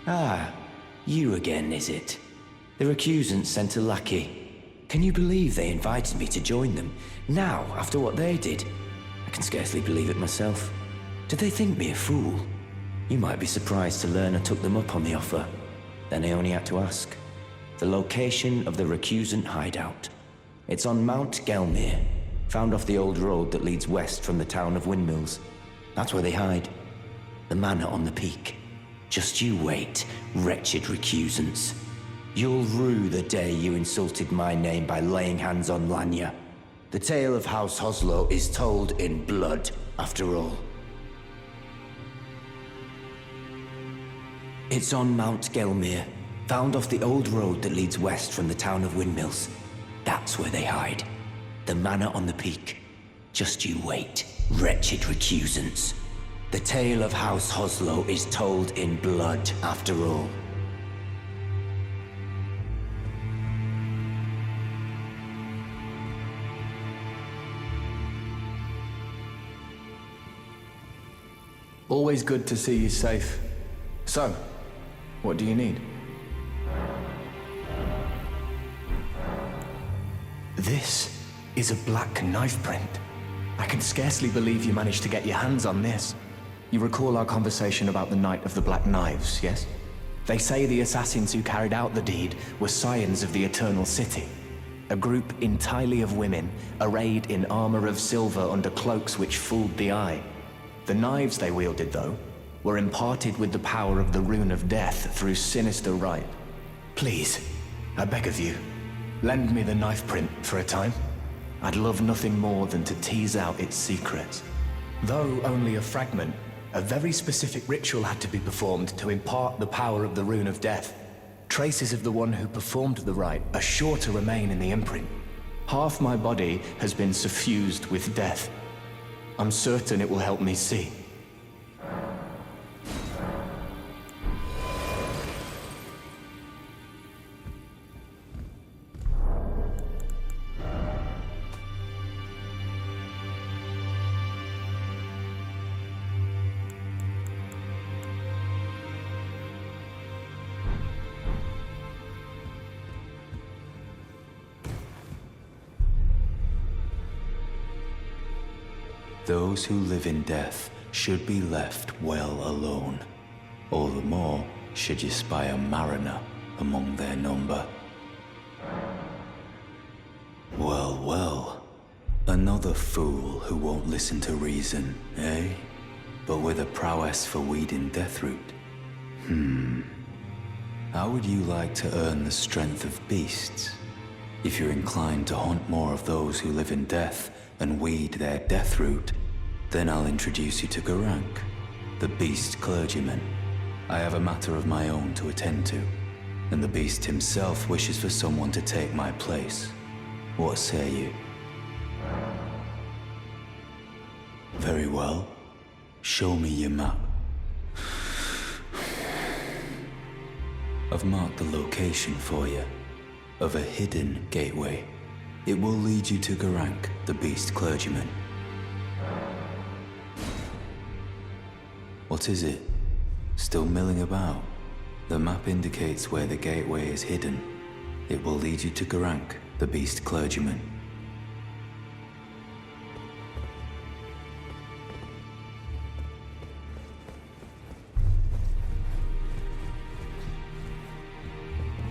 Ah, you again, is it? The recusants sent a lackey. Can you believe they invited me to join them? Now, after what they did? I can scarcely believe it myself. Did they think me a fool? You might be surprised to learn I took them up on the offer. Then I only had to ask. The location of the recusant hideout. It's on Mount Gelmir, found off the old road that leads west from the town of Windmills. That's where they hide. The manor on the peak. Just you wait, wretched recusants. You'll rue the day you insulted my name by laying hands on Lanya. The tale of House Hoslow is told in blood, after all. It's on Mount Gelmir, found off the old road that leads west from the town of Windmills. That's where they hide. The manor on the peak. Just you wait, wretched recusants. The tale of House Hoslow is told in blood, after all. Always good to see you safe. So, what do you need? This is a black knife print. I can scarcely believe you managed to get your hands on this. You recall our conversation about the Night of the Black Knives, yes? They say the assassins who carried out the deed were scions of the Eternal City. A group entirely of women, arrayed in armor of silver under cloaks which fooled the eye. The knives they wielded, though, were imparted with the power of the Rune of Death through sinister rite. Please, I beg of you, lend me the knife print for a time. I'd love nothing more than to tease out its secrets. Though only a fragment, a very specific ritual had to be performed to impart the power of the Rune of Death. Traces of the one who performed the rite are sure to remain in the imprint. Half my body has been suffused with death. I'm certain it will help me see. Those who live in death should be left well alone. All the more should you spy a mariner among their number. Well, well. Another fool who won't listen to reason, eh? But with a prowess for weeding Deathroot. How would you like to earn the strength of beasts? If you're inclined to hunt more of those who live in death and weed their Deathroot, then I'll introduce you to Garank, the beast clergyman. I have a matter of my own to attend to, and the beast himself wishes for someone to take my place. What say you? Very well. Show me your map. I've marked the location for you, of a hidden gateway. It will lead you to Garank, the beast clergyman. What is it? Still milling about? The map indicates where the gateway is hidden. It will lead you to Garank, the beast clergyman.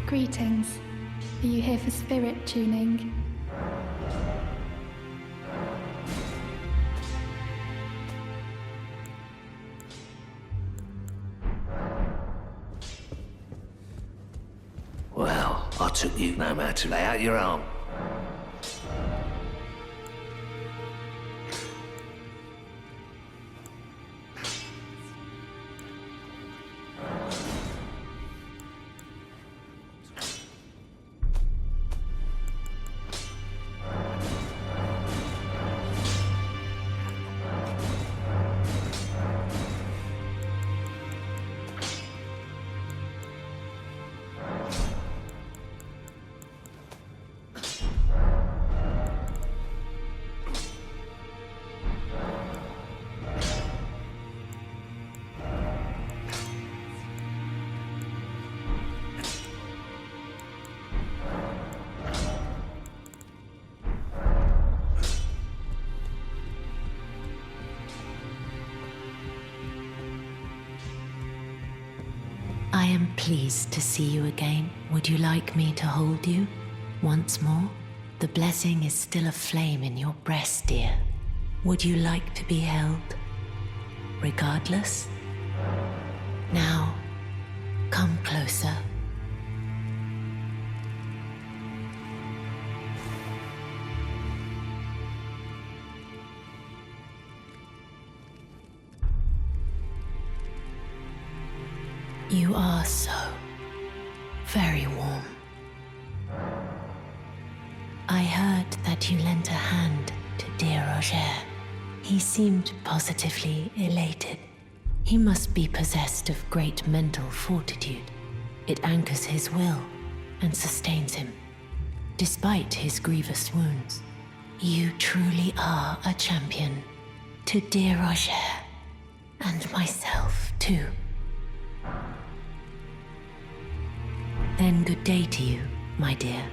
Greetings. Are you here for spirit tuning? Well, I took you no matter to lay out your arm. I am pleased to see you again. Would you like me to hold you once more? The blessing is still aflame in your breast, dear. Would you like to be held, regardless? Now, come closer. You are so very warm. I heard that you lent a hand to dear Roger. He seemed positively elated. He must be possessed of great mental fortitude. It anchors his will and sustains him, despite his grievous wounds. You truly are a champion. To dear Roger, and myself too. Then good day to you, my dear.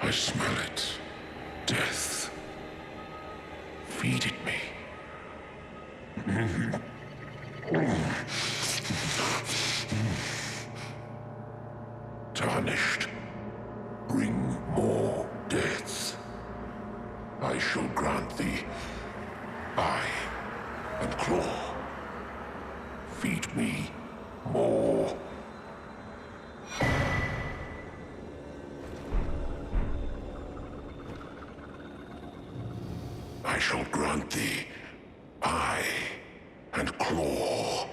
I smell it. Death. defeated me. Tarnished, bring more deaths. I shall grant thee eye and claw. Feed me more. I shall grant thee eye and claw.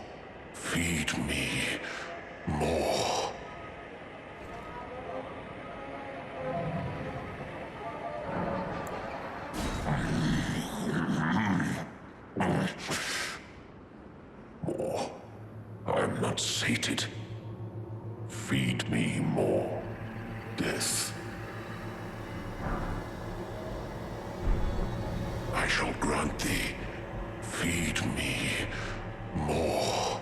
Feed me more. More. I'm not sated. Feed me more. Death. I shall grant thee. Feed me more.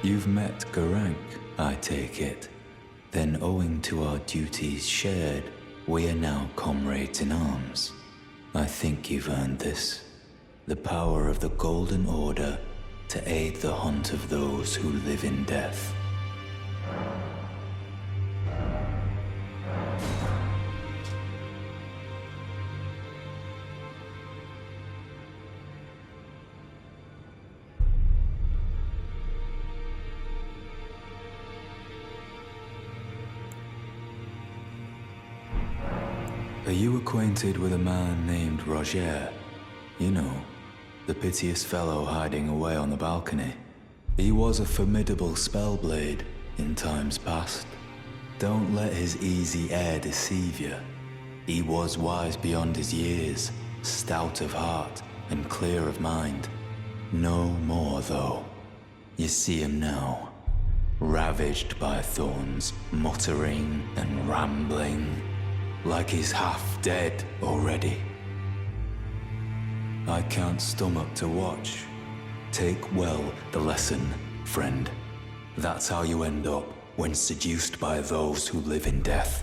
You've met Garank, I take it. Then owing to our duties shared, we are now comrades in arms. I think you've earned this. The power of the Golden Order to aid the hunt of those who live in death. Are you acquainted with a man named Roger? You know, the piteous fellow hiding away on the balcony. He was a formidable spellblade in times past. Don't let his easy air deceive you. He was wise beyond his years, stout of heart and clear of mind. No more, though. You see him now, ravaged by thorns, muttering and rambling, like he's half dead already. I can't stomach to watch. Take well the lesson, friend. That's how you end up when seduced by those who live in death.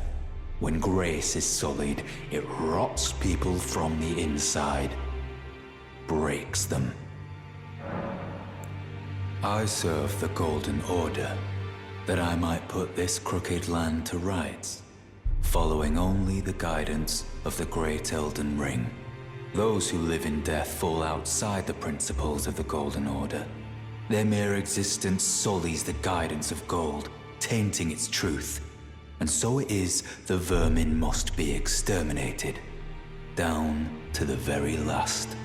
When grace is sullied, it rots people from the inside, breaks them. I serve the Golden Order, that I might put this crooked land to rights, following only the guidance of the Great Elden Ring. Those who live in death fall outside the principles of the Golden Order. Their mere existence sullies the guidance of gold, tainting its truth. And so it is the vermin must be exterminated, down to the very last.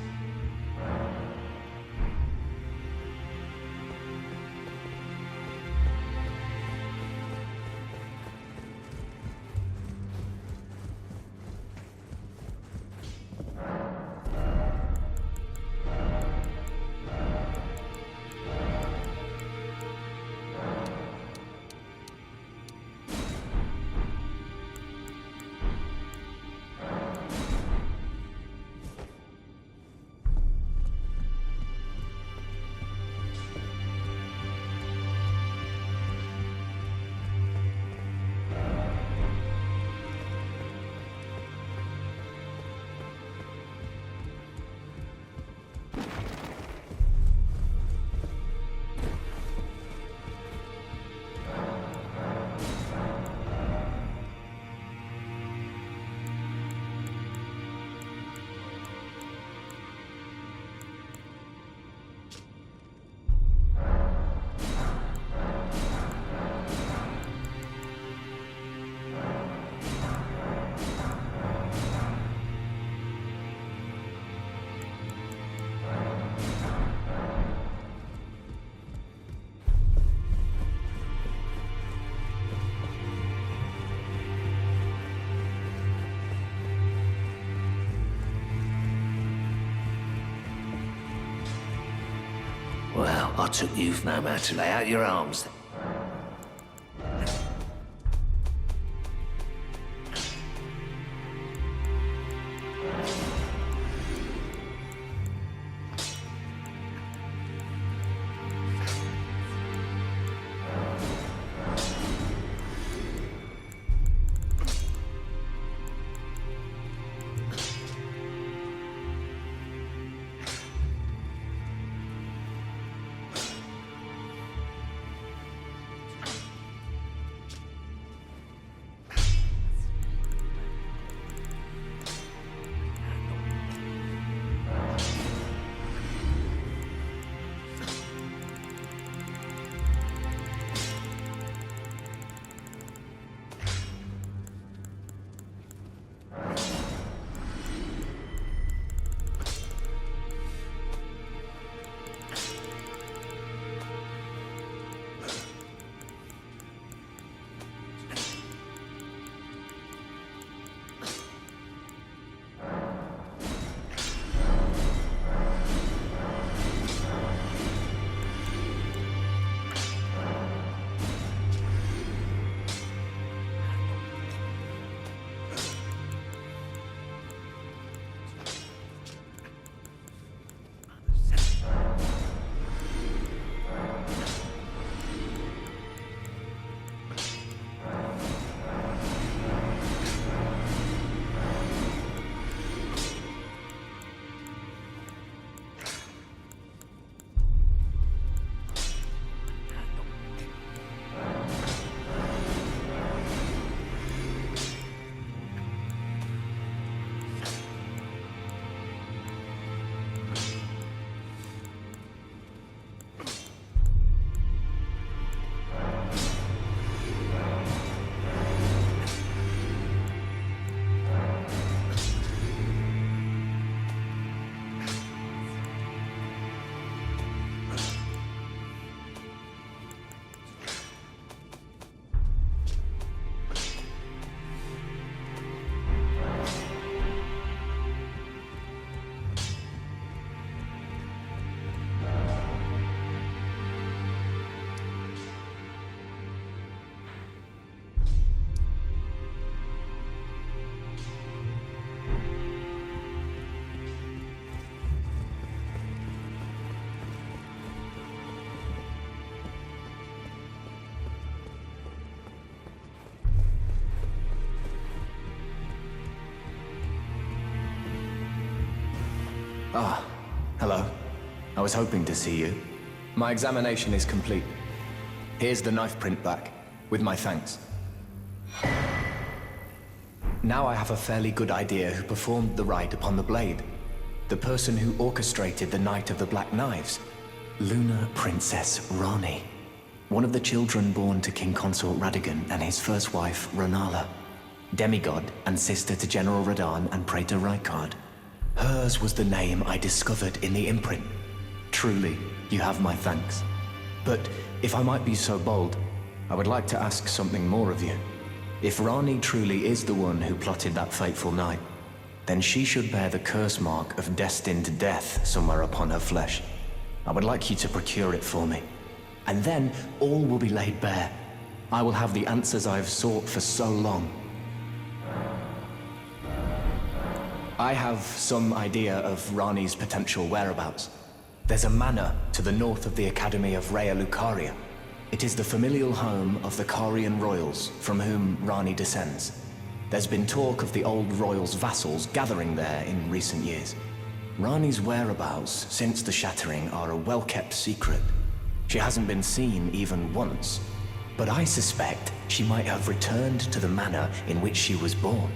Well, I took you no matter. Lay out your arms. Ah, hello. I was hoping to see you. My examination is complete. Here's the knife print back, with my thanks. Now I have a fairly good idea who performed the rite upon the blade. The person who orchestrated the Night of the Black Knives. Lunar Princess Rani. One of the children born to King Consort Radigan and his first wife, Renala. Demigod and sister to General Radahn and Praetor Rykard. Hers was the name I discovered in the imprint. Truly, you have my thanks. But if I might be so bold, I would like to ask something more of you. If Rani truly is the one who plotted that fateful night, then she should bear the curse mark of destined death somewhere upon her flesh. I would like you to procure it for me. And then all will be laid bare. I will have the answers I have sought for so long. I have some idea of Rani's potential whereabouts. There's a manor to the north of the Academy of Raya Lucaria. It is the familial home of the Carian royals from whom Rani descends. There's been talk of the old royals' vassals gathering there in recent years. Rani's whereabouts since the shattering are a well-kept secret. She hasn't been seen even once, but I suspect she might have returned to the manor in which she was born.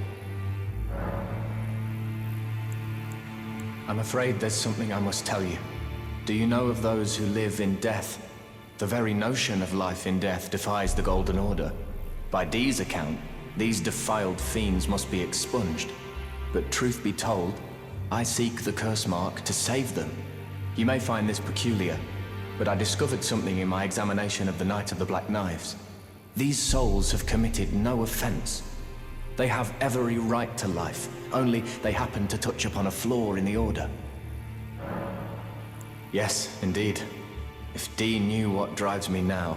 I'm afraid there's something I must tell you. Do you know of those who live in death? The very notion of life in death defies the Golden Order. By Dee's account, these defiled fiends must be expunged. But truth be told, I seek the curse mark to save them. You may find this peculiar, but I discovered something in my examination of the Night of the Black Knives. These souls have committed no offense. They have every right to life, only they happen to touch upon a flaw in the Order. Yes, indeed. If Dee knew what drives me now,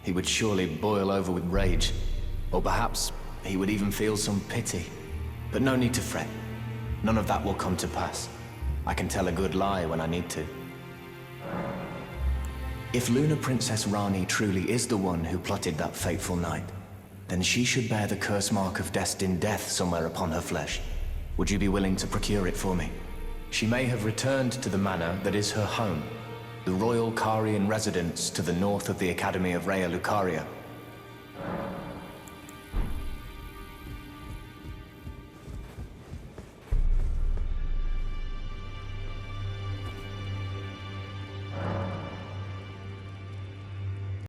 he would surely boil over with rage. Or perhaps he would even feel some pity. But no need to fret. None of that will come to pass. I can tell a good lie when I need to. If Lunar Princess Rani truly is the one who plotted that fateful night, then she should bear the curse mark of destined death somewhere upon her flesh. Would you be willing to procure it for me? She may have returned to the manor that is her home, the royal Carian residence to the north of the Academy of Raya Lucaria.